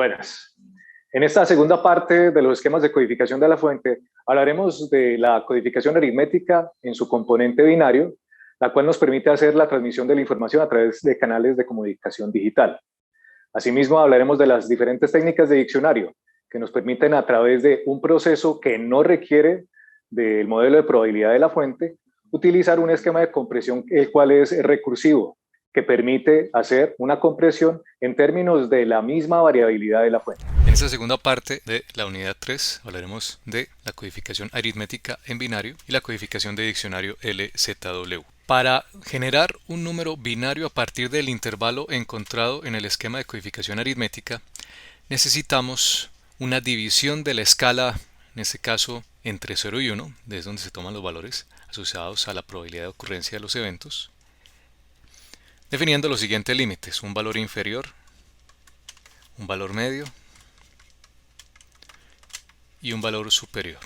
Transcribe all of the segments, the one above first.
Buenas. En esta segunda parte de los esquemas de codificación de la fuente, hablaremos de la codificación aritmética en su componente binario, la cual nos permite hacer la transmisión de la información a través de canales de comunicación digital. Asimismo, hablaremos de las diferentes técnicas de diccionario que nos permiten, a través de un proceso que no requiere del modelo de probabilidad de la fuente, utilizar un esquema de compresión el cual es recursivo, que permite hacer una compresión en términos de la misma variabilidad de la fuente. En esta segunda parte de la unidad 3 hablaremos de la codificación aritmética en binario y la codificación de diccionario LZW. Para generar un número binario a partir del intervalo encontrado en el esquema de codificación aritmética, necesitamos una división de la escala, en este caso entre 0 y 1, desde donde se toman los valores asociados a la probabilidad de ocurrencia de los eventos, definiendo los siguientes límites: un valor inferior, un valor medio y un valor superior.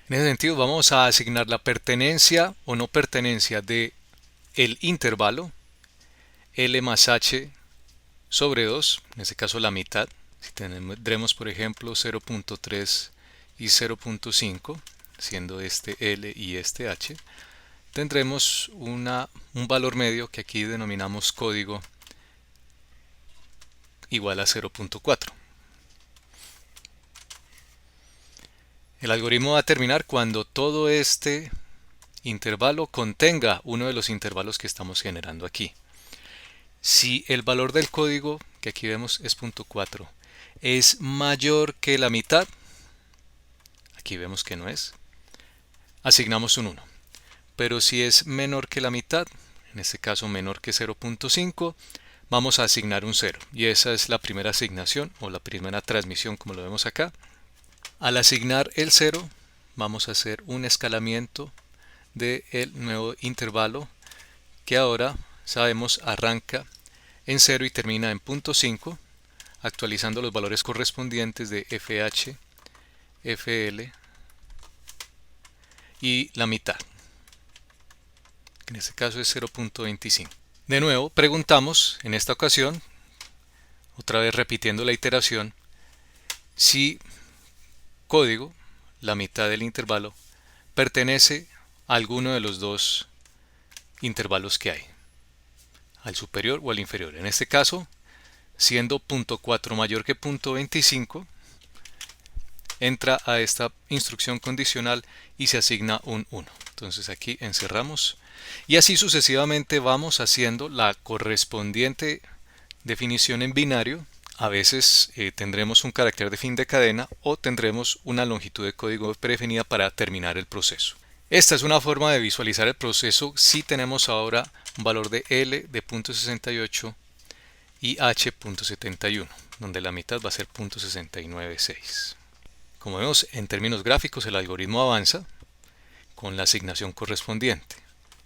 En ese sentido vamos a asignar la pertenencia o no pertenencia de el intervalo L más H sobre 2, en este caso la mitad. Si tendremos por ejemplo 0.3 y 0.5, siendo este L y este H, tendremos un valor medio que aquí denominamos código igual a 0.4. El algoritmo va a terminar cuando todo este intervalo contenga uno de los intervalos que estamos generando aquí. Si el valor del código, que aquí vemos es 0.4, es mayor que la mitad, aquí vemos que no es, asignamos un 1. Pero si es menor que la mitad, en este caso menor que 0.5, vamos a asignar un 0. Y esa es la primera asignación o la primera transmisión, como lo vemos acá. Al asignar el 0, vamos a hacer un escalamiento del nuevo intervalo que ahora sabemos arranca en 0 y termina en 0.5, actualizando los valores correspondientes de FH, FL y la mitad, que en este caso es 0.25. De nuevo preguntamos, en esta ocasión, otra vez repitiendo la iteración, si código, la mitad del intervalo, pertenece a alguno de los dos intervalos que hay, al superior o al inferior. En este caso, siendo 0.4 mayor que 0.25, entra a esta instrucción condicional y se asigna un 1. Entonces aquí encerramos y así sucesivamente vamos haciendo la correspondiente definición en binario. A veces tendremos un carácter de fin de cadena o tendremos una longitud de código predefinida para terminar el proceso. Esta es una forma de visualizar el proceso si tenemos ahora un valor de L de 0.68 y H.71, donde la mitad va a ser 0.696. Como vemos, en términos gráficos el algoritmo avanza con la asignación correspondiente.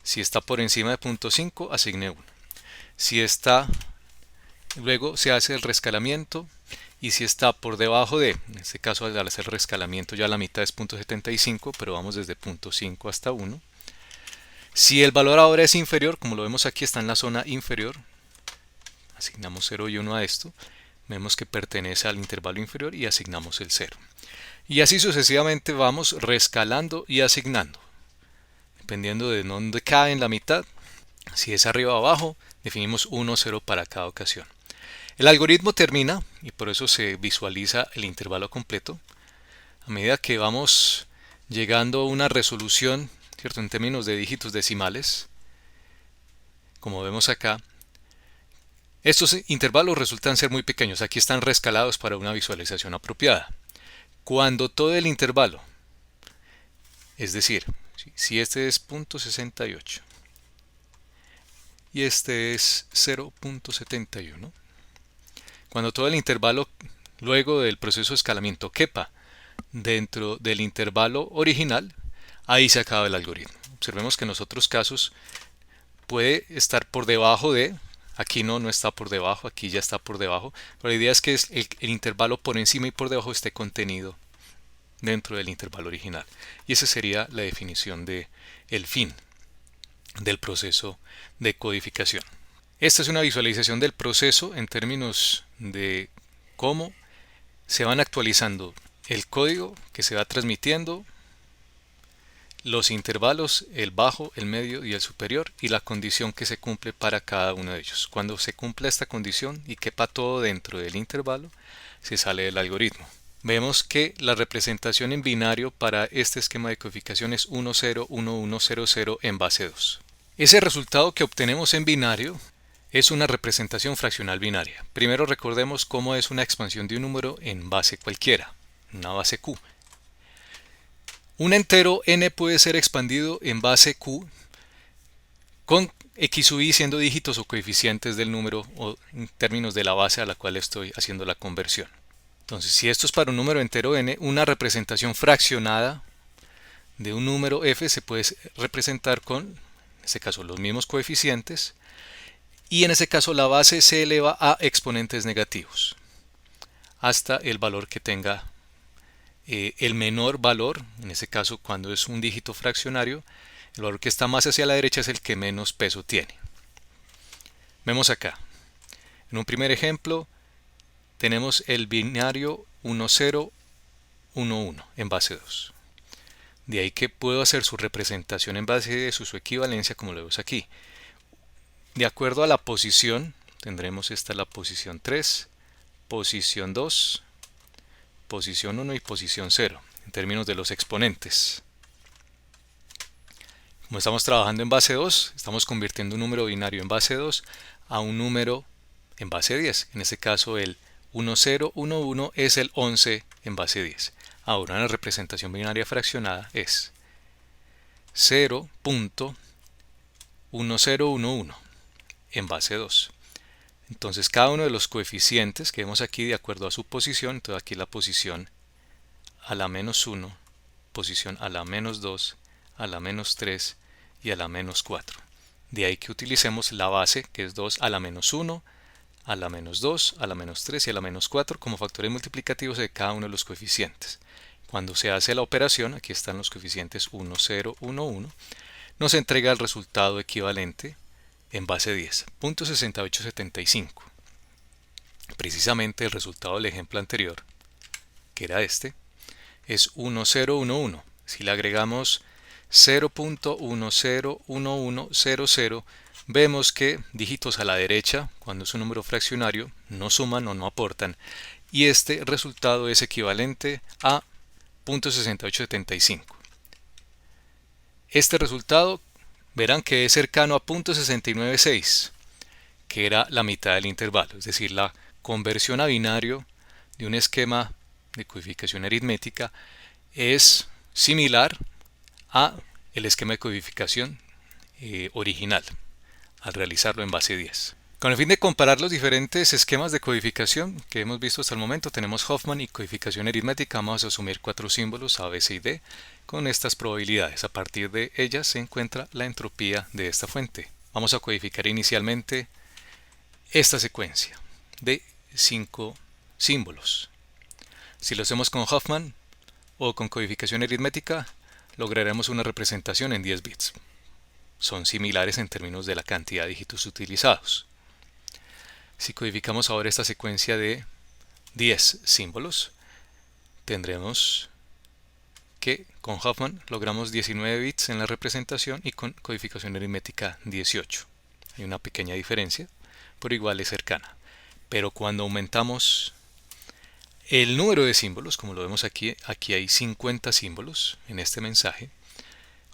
Si está por encima de 0.5, asigne 1. Si está, luego se hace el rescalamiento, y si está por debajo de, en este caso al hacer rescalamiento ya la mitad es 0.75, pero vamos desde 0.5 hasta 1. Si el valor ahora es inferior, como lo vemos aquí está en la zona inferior, asignamos 0 y 1 a esto, vemos que pertenece al intervalo inferior y asignamos el 0. Y así sucesivamente vamos rescalando y asignando, dependiendo de dónde cae en la mitad. Si es arriba o abajo, definimos 1 o 0 para cada ocasión. El algoritmo termina, y por eso se visualiza el intervalo completo, a medida que vamos llegando a una resolución, ¿cierto?, en términos de dígitos decimales, como vemos acá. Estos intervalos resultan ser muy pequeños, aquí están rescalados para una visualización apropiada. Cuando todo el intervalo, es decir, si este es 0.68 y este es 0.71, cuando todo el intervalo luego del proceso de escalamiento quepa dentro del intervalo original, ahí se acaba el algoritmo. Observemos que en los otros casos puede estar por debajo de, aquí no está por debajo, aquí ya está por debajo, pero la idea es que el intervalo por encima y por debajo esté contenido dentro del intervalo original. Y esa sería la definición de el fin del proceso de codificación. Esta es una visualización del proceso en términos de cómo se van actualizando el código que se va transmitiendo, los intervalos, el bajo, el medio y el superior, y la condición que se cumple para cada uno de ellos. Cuando se cumple esta condición y quepa todo dentro del intervalo, se sale del algoritmo. Vemos que la representación en binario para este esquema de codificación es 101100 en base 2. Ese resultado que obtenemos en binario es una representación fraccional binaria. Primero recordemos cómo es una expansión de un número en base cualquiera, una base q. Un entero n puede ser expandido en base q con x sub i siendo dígitos o coeficientes del número o en términos de la base a la cual estoy haciendo la conversión. Entonces, si esto es para un número entero n, una representación fraccionada de un número f se puede representar con, en este caso, los mismos coeficientes, y en ese caso la base se eleva a exponentes negativos hasta el valor que tenga el menor valor. En ese caso, cuando es un dígito fraccionario, el valor que está más hacia la derecha es el que menos peso tiene. Vemos acá, en un primer ejemplo, tenemos el binario 1011 en base 2. De ahí que puedo hacer su representación en base de su equivalencia, como lo vemos aquí. De acuerdo a la posición, tendremos esta la posición 3, posición 2, posición 1 y posición 0, en términos de los exponentes. Como estamos trabajando en base 2, estamos convirtiendo un número binario en base 2 a un número en base 10. En este caso, el 1011 es el 11 en base 10. Ahora, la representación binaria fraccionada es 0.1011 en base 2. Entonces, cada uno de los coeficientes que vemos aquí de acuerdo a su posición, entonces aquí la posición a la menos 1, posición a la menos 2, a la menos 3 y a la menos 4. De ahí que utilicemos la base, que es 2 a la menos 1, a la menos 2, a la menos 3 y a la menos 4 como factores multiplicativos de cada uno de los coeficientes. Cuando se hace la operación, aquí están los coeficientes 1, 0, 1, 1, nos entrega el resultado equivalente en base 10, 0.6875. Precisamente el resultado del ejemplo anterior, que era este, es 1011. Si le agregamos 0.101100, vemos que dígitos a la derecha, cuando es un número fraccionario, no suman o no aportan, y este resultado es equivalente a 0.6875. Este resultado verán que es cercano a 0.696, que era la mitad del intervalo, es decir, la conversión a binario de un esquema de codificación aritmética es similar a el esquema de codificación original al realizarlo en base 10. Con el fin de comparar los diferentes esquemas de codificación que hemos visto hasta el momento, tenemos Huffman y codificación aritmética. Vamos a asumir 4 símbolos A, B, C y D con estas probabilidades. A partir de ellas se encuentra la entropía de esta fuente. Vamos a codificar inicialmente esta secuencia de 5 símbolos. Si lo hacemos con Huffman o con codificación aritmética, lograremos una representación en 10 bits. Son similares en términos de la cantidad de dígitos utilizados. Si codificamos ahora esta secuencia de 10 símbolos, tendremos que con Huffman logramos 19 bits en la representación y con codificación aritmética 18. Hay una pequeña diferencia, pero igual es cercana. Pero cuando aumentamos el número de símbolos, como lo vemos aquí hay 50 símbolos en este mensaje.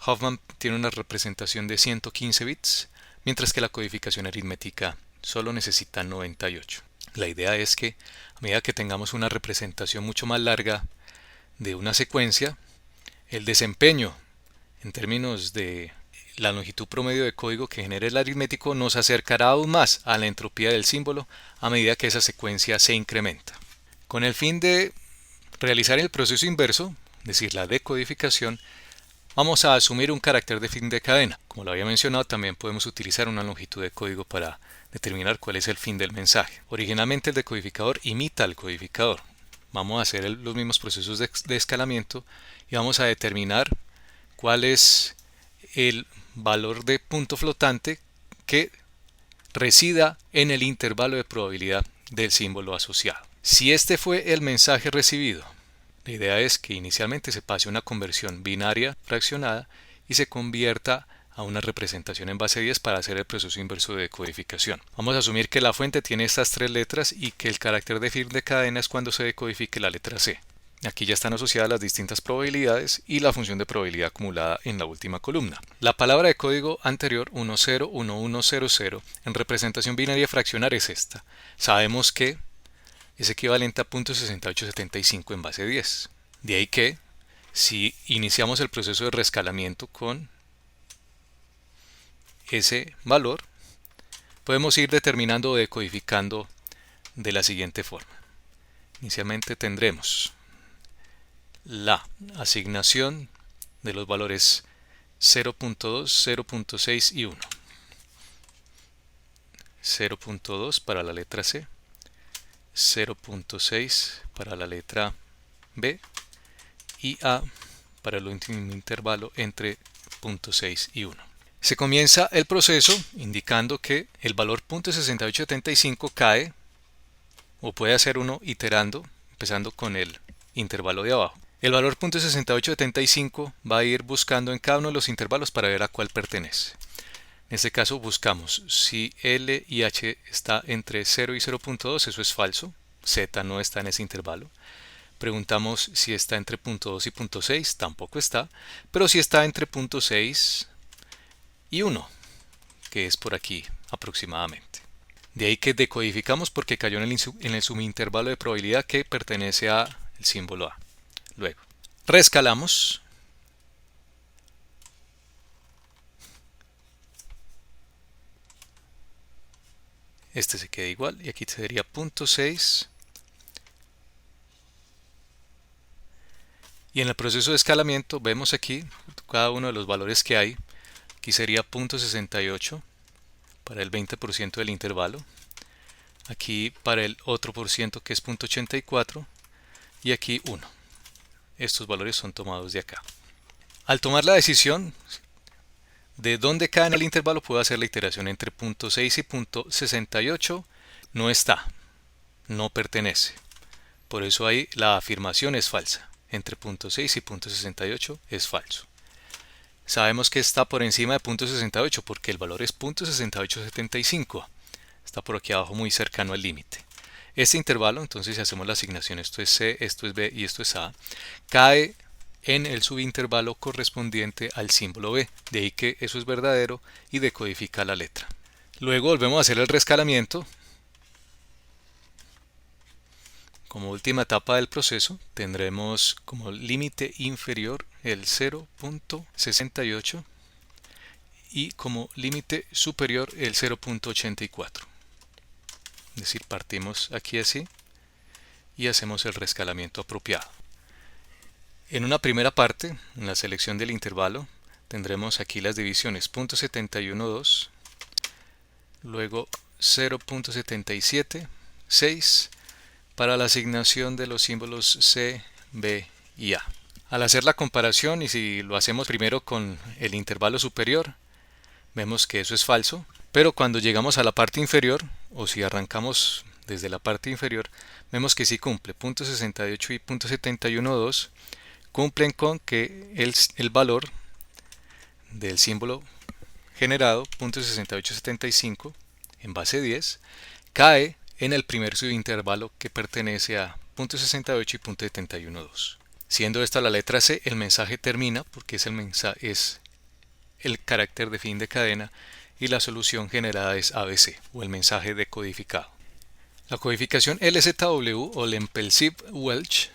Huffman tiene una representación de 115 bits, mientras que la codificación aritmética solo necesita 98. La idea es que a medida que tengamos una representación mucho más larga de una secuencia, el desempeño en términos de la longitud promedio de código que genere el aritmético nos acercará aún más a la entropía del símbolo a medida que esa secuencia se incrementa. Con el fin de realizar el proceso inverso, es decir, la decodificación, vamos a asumir un carácter de fin de cadena. Como lo había mencionado, también podemos utilizar una longitud de código para determinar cuál es el fin del mensaje. Originalmente el decodificador imita al codificador. Vamos a hacer los mismos procesos de escalamiento y vamos a determinar cuál es el valor de punto flotante que resida en el intervalo de probabilidad del símbolo asociado. Si este fue el mensaje recibido, la idea es que inicialmente se pase una conversión binaria fraccionada y se convierta a una representación en base 10 para hacer el proceso inverso de decodificación. Vamos a asumir que la fuente tiene estas tres letras y que el carácter de fin de cadena es cuando se decodifique la letra C. Aquí ya están asociadas las distintas probabilidades y la función de probabilidad acumulada en la última columna. La palabra de código anterior 101100 en representación binaria fraccionaria es esta. Sabemos que es equivalente a .6875 en base 10. De ahí que si iniciamos el proceso de reescalamiento con ese valor, podemos ir determinando o decodificando de la siguiente forma. Inicialmente tendremos la asignación de los valores 0.2, 0.6 y 1. 0.2 para la letra C, 0.6 para la letra B y A para el último intervalo entre 0.6 y 1. Se comienza el proceso indicando que el valor .6875 cae o puede hacer uno iterando, empezando con el intervalo de abajo. El valor .6875 va a ir buscando en cada uno de los intervalos para ver a cuál pertenece. En este caso buscamos si L y H está entre 0 y 0.2, eso es falso. Z no está en ese intervalo. Preguntamos si está entre .2 y .6, tampoco está. Pero si está entre .6 y 1, que es por aquí aproximadamente. De ahí que decodificamos porque cayó en el subintervalo de probabilidad que pertenece al símbolo A. Luego, reescalamos. Este se queda igual y aquí sería .6. Y en el proceso de escalamiento vemos aquí cada uno de los valores que hay. Aquí sería .68 para el 20% del intervalo. Aquí para el otro por ciento que es .84 y aquí 1. Estos valores son tomados de acá. Al tomar la decisión de dónde cae en el intervalo, puedo hacer la iteración entre .6 y .68. No está, no pertenece. Por eso ahí la afirmación es falsa. Entre .6 y .68 es falso. Sabemos que está por encima de .68 porque el valor es .6875. Está por aquí abajo muy cercano al límite. Este intervalo, entonces si hacemos la asignación, esto es C, esto es B y esto es A, cae en el subintervalo correspondiente al símbolo B. De ahí que eso es verdadero y decodifica la letra. Luego volvemos a hacer el reescalamiento. Como última etapa del proceso tendremos como límite inferior el 0.68 y como límite superior el 0.84. Es decir, partimos aquí así y hacemos el reescalamiento apropiado. En una primera parte, en la selección del intervalo, tendremos aquí las divisiones .712, luego 0.776 para la asignación de los símbolos C, B y A. Al hacer la comparación, y si lo hacemos primero con el intervalo superior, vemos que eso es falso, pero cuando llegamos a la parte inferior, o si arrancamos desde la parte inferior, vemos que sí cumple. .68 y .712 cumplen con que el valor del símbolo generado, .6875 en base 10, cae en el primer subintervalo que pertenece a .68 y .712. Siendo esta la letra C, el mensaje termina porque es el carácter de fin de cadena y la solución generada es ABC o el mensaje decodificado. La codificación LZW o Lempel-Zip-Welch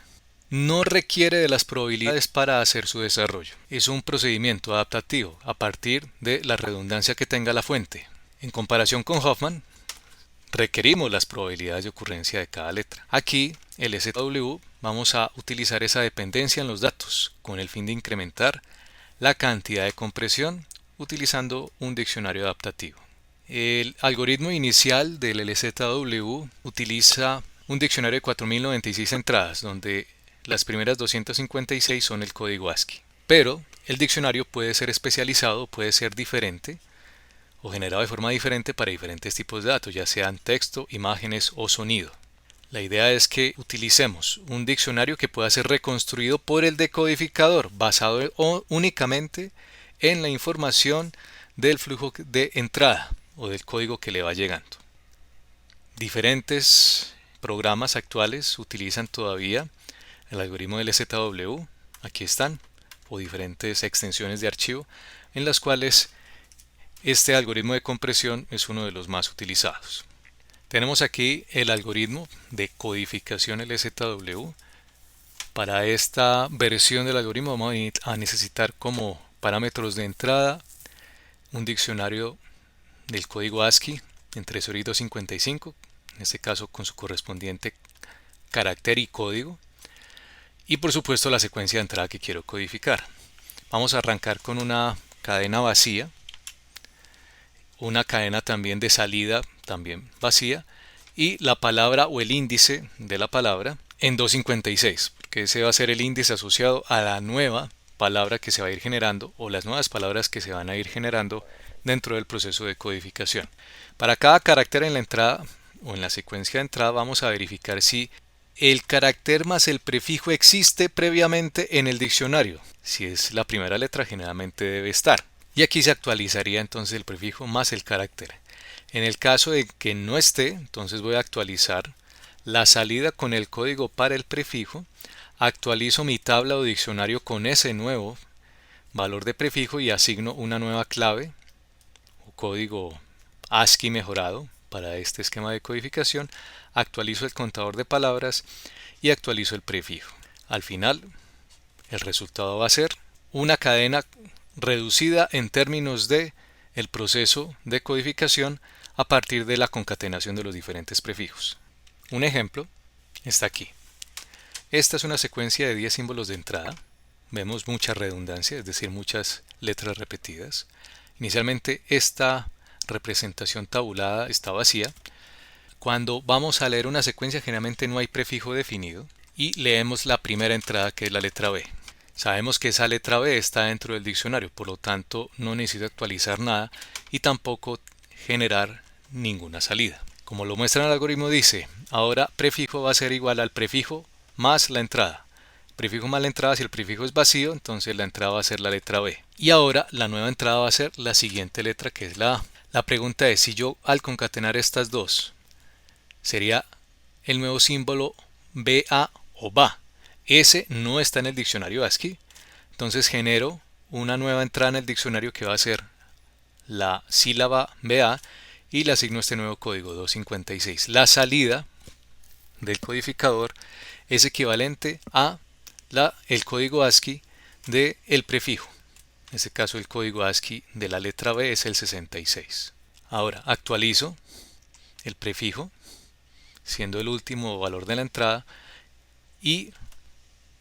no requiere de las probabilidades para hacer su desarrollo. Es un procedimiento adaptativo a partir de la redundancia que tenga la fuente. En comparación con Huffman, requerimos las probabilidades de ocurrencia de cada letra. Aquí, LZW, vamos a utilizar esa dependencia en los datos con el fin de incrementar la cantidad de compresión utilizando un diccionario adaptativo. El algoritmo inicial del LZW utiliza un diccionario de 4096 entradas, donde las primeras 256 son el código ASCII. Pero el diccionario puede ser especializado, puede ser diferente, o generado de forma diferente para diferentes tipos de datos, ya sean texto, imágenes o sonido. La idea es que utilicemos un diccionario que pueda ser reconstruido por el decodificador basado únicamente en la información del flujo de entrada o del código que le va llegando. Diferentes programas actuales utilizan todavía el algoritmo del LZW, aquí están, o diferentes extensiones de archivo en las cuales este algoritmo de compresión es uno de los más utilizados. Tenemos aquí el algoritmo de codificación LZW. Para esta versión del algoritmo vamos a necesitar como parámetros de entrada un diccionario del código ASCII entre 0 y 255, en este caso con su correspondiente carácter y código, y por supuesto la secuencia de entrada que quiero codificar. Vamos a arrancar con una cadena vacía, una cadena también de salida también vacía, y la palabra o el índice de la palabra en 256, porque ese va a ser el índice asociado a la nueva palabra que se va a ir generando o las nuevas palabras que se van a ir generando dentro del proceso de codificación. Para cada carácter en la entrada o en la secuencia de entrada vamos a verificar si el carácter más el prefijo existe previamente en el diccionario. Si es la primera letra, generalmente debe estar. Y aquí se actualizaría entonces el prefijo más el carácter. En el caso de que no esté, entonces voy a actualizar la salida con el código para el prefijo, actualizo mi tabla o diccionario con ese nuevo valor de prefijo y asigno una nueva clave o código ASCII mejorado para este esquema de codificación, actualizo el contador de palabras y actualizo el prefijo. Al final, el resultado va a ser una cadena reducida en términos de el proceso de codificación a partir de la concatenación de los diferentes prefijos. Un ejemplo está aquí. Esta es una secuencia de 10 símbolos de entrada. Vemos mucha redundancia, es decir, muchas letras repetidas. Inicialmente esta representación tabulada está vacía. Cuando vamos a leer una secuencia generalmente no hay prefijo definido y leemos la primera entrada que es la letra B. Sabemos que esa letra B está dentro del diccionario, por lo tanto no necesito actualizar nada y tampoco generar ninguna salida. Como lo muestra el algoritmo dice, ahora prefijo va a ser igual al prefijo más la entrada. Prefijo más la entrada, si el prefijo es vacío, entonces la entrada va a ser la letra B. Y ahora la nueva entrada va a ser la siguiente letra que es la A. La pregunta es si yo al concatenar estas dos, sería el nuevo símbolo BA o BA. Ese no está en el diccionario ASCII, entonces genero una nueva entrada en el diccionario que va a ser la sílaba BA y le asigno este nuevo código 256. La salida del codificador es equivalente a el código ASCII del prefijo. En este caso el código ASCII de la letra B es el 66. Ahora actualizo el prefijo siendo el último valor de la entrada y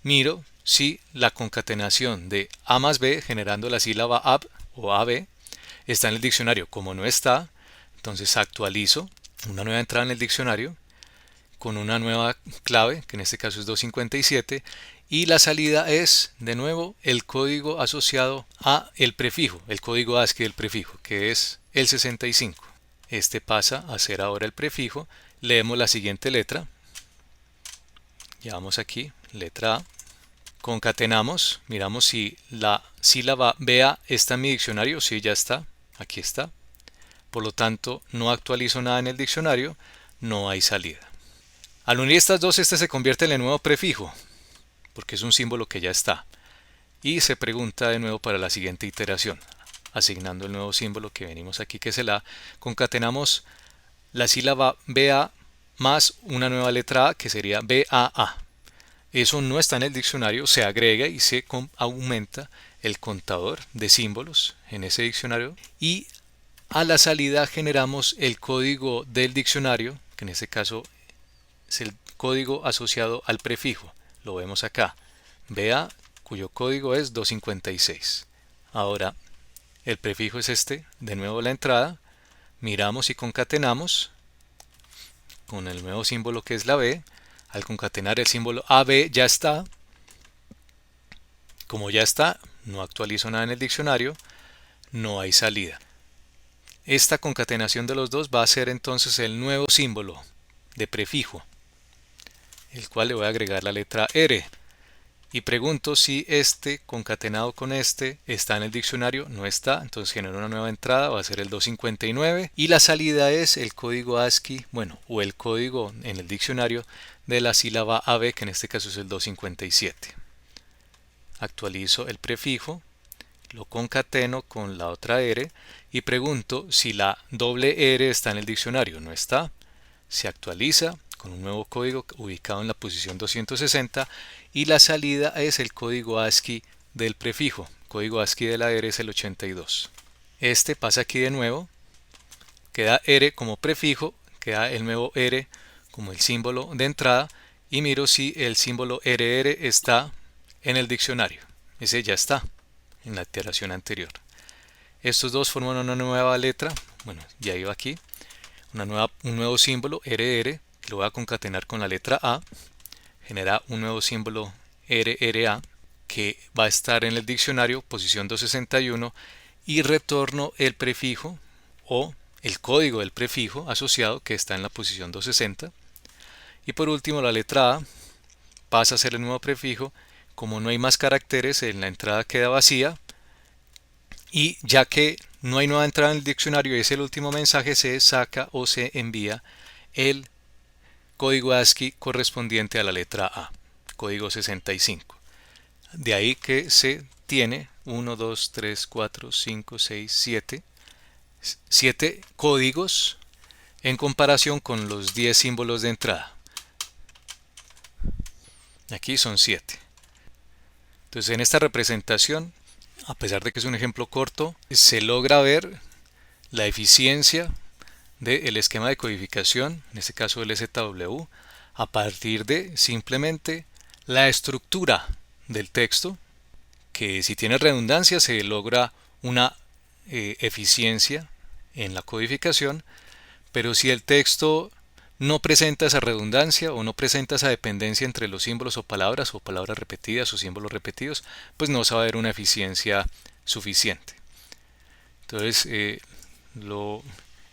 miro si la concatenación de A más B generando la sílaba AB o AB está en el diccionario. Como no está, entonces actualizo una nueva entrada en el diccionario con una nueva clave, que en este caso es 257, y la salida es de nuevo el código asociado a el prefijo, el código ASCII del prefijo, que es el 65. Este pasa a ser ahora el prefijo. Leemos la siguiente letra. Llevamos aquí, letra A. Concatenamos, miramos si la sílaba BA está en mi diccionario. Sí, ya está, aquí está. Por lo tanto, no actualizo nada en el diccionario, no hay salida. Al unir estas dos, este se convierte en el nuevo prefijo, porque es un símbolo que ya está. Y se pregunta de nuevo para la siguiente iteración, asignando el nuevo símbolo que venimos aquí, que es el A. Concatenamos la sílaba BA más una nueva letra A, que sería BAA. Eso no está en el diccionario, se agrega y se aumenta el contador de símbolos en ese diccionario. Y a la salida generamos el código del diccionario, que en este caso es el código asociado al prefijo. Lo vemos acá, BA, cuyo código es 256. Ahora, el prefijo es este, de nuevo la entrada. Miramos y concatenamos con el nuevo símbolo que es la B. Al concatenar el símbolo AB ya está. Como ya está, no actualizo nada en el diccionario, no hay salida. Esta concatenación de los dos va a ser entonces el nuevo símbolo de prefijo, el cual le voy a agregar la letra R. Y pregunto si este concatenado con este está en el diccionario. No está, entonces genero una nueva entrada, va a ser el 259 y la salida es el código ASCII, bueno, o el código en el diccionario de la sílaba AB, que en este caso es el 257. Actualizo el prefijo, lo concateno con la otra R y pregunto si la doble R está en el diccionario. No está, se actualiza con un nuevo código ubicado en la posición 260 y la salida es el código ASCII del prefijo. El código ASCII de la R es el 82. Este pasa aquí de nuevo, queda R como prefijo, queda el nuevo R como el símbolo de entrada y miro si el símbolo RR está en el diccionario. Ese ya está en la iteración anterior. Estos dos forman una nueva letra, bueno, ya iba aquí, un nuevo símbolo RR, que lo voy a concatenar con la letra A, genera un nuevo símbolo RRA, que va a estar en el diccionario, posición 261, y retorno el prefijo o el código del prefijo asociado, que está en la posición 260. Y por último, la letra A pasa a ser el nuevo prefijo. Como no hay más caracteres, en la entrada queda vacía, y ya que no hay nueva entrada en el diccionario y es el último mensaje, se saca o se envía el código ASCII correspondiente a la letra A, código 65. De ahí que se tiene 1, 2, 3, 4, 5, 6, 7 códigos en comparación con los 10 símbolos de entrada. Aquí son 7. Entonces en esta representación, a pesar de que es un ejemplo corto, se logra ver la eficiencia del esquema de codificación, en este caso el SW, a partir de simplemente la estructura del texto, que si tiene redundancia se logra una eficiencia en la codificación, pero si el texto no presenta esa redundancia o no presenta esa dependencia entre los símbolos o palabras repetidas o símbolos repetidos, pues no se va a ver una eficiencia suficiente. Entonces, lo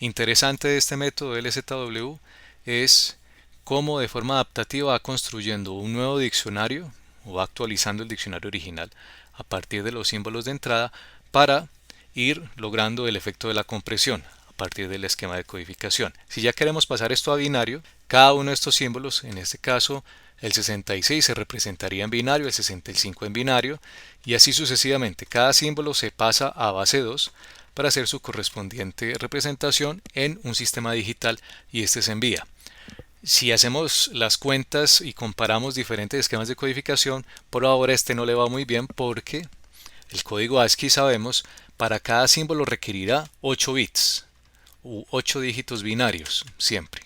interesante de este método LZW es cómo de forma adaptativa va construyendo un nuevo diccionario o va actualizando el diccionario original a partir de los símbolos de entrada para ir logrando el efecto de la compresión a partir del esquema de codificación. Si ya queremos pasar esto a binario, cada uno de estos símbolos, en este caso el 66 se representaría en binario, el 65 en binario y así sucesivamente. Cada símbolo se pasa a base 2 para hacer su correspondiente representación en un sistema digital y este se envía. Si hacemos las cuentas y comparamos diferentes esquemas de codificación, por ahora este no le va muy bien porque el código ASCII, sabemos, para cada símbolo requerirá 8 bits u 8 dígitos binarios siempre,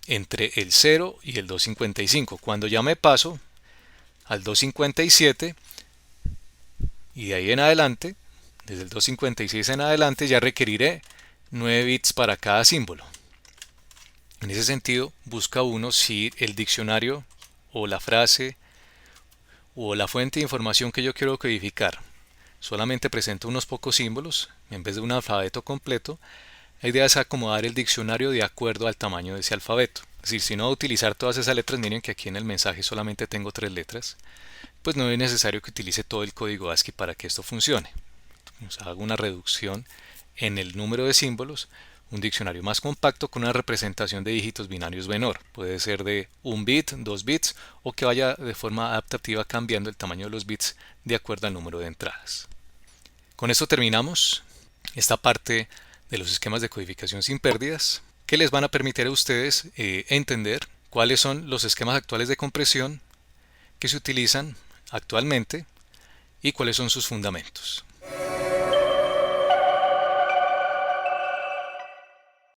entre el 0 y el 255. Cuando ya me paso al 257 y de ahí en adelante, desde el 256 en adelante, ya requeriré 9 bits para cada símbolo. En ese sentido, busca uno si el diccionario o la frase o la fuente de información que yo quiero codificar solamente presenta unos pocos símbolos en vez de un alfabeto completo. La idea es acomodar el diccionario de acuerdo al tamaño de ese alfabeto. Es decir, si no utilizar todas esas letras, miren que aquí en el mensaje solamente tengo 3 letras, pues no es necesario que utilice todo el código ASCII para que esto funcione. Hago una reducción en el número de símbolos, un diccionario más compacto con una representación de dígitos binarios menor. Puede ser de 1 bit, 2 bits o que vaya de forma adaptativa cambiando el tamaño de los bits de acuerdo al número de entradas. Con esto terminamos esta parte de los esquemas de codificación sin pérdidas que les van a permitir a ustedes entender cuáles son los esquemas actuales de compresión que se utilizan actualmente y cuáles son sus fundamentos.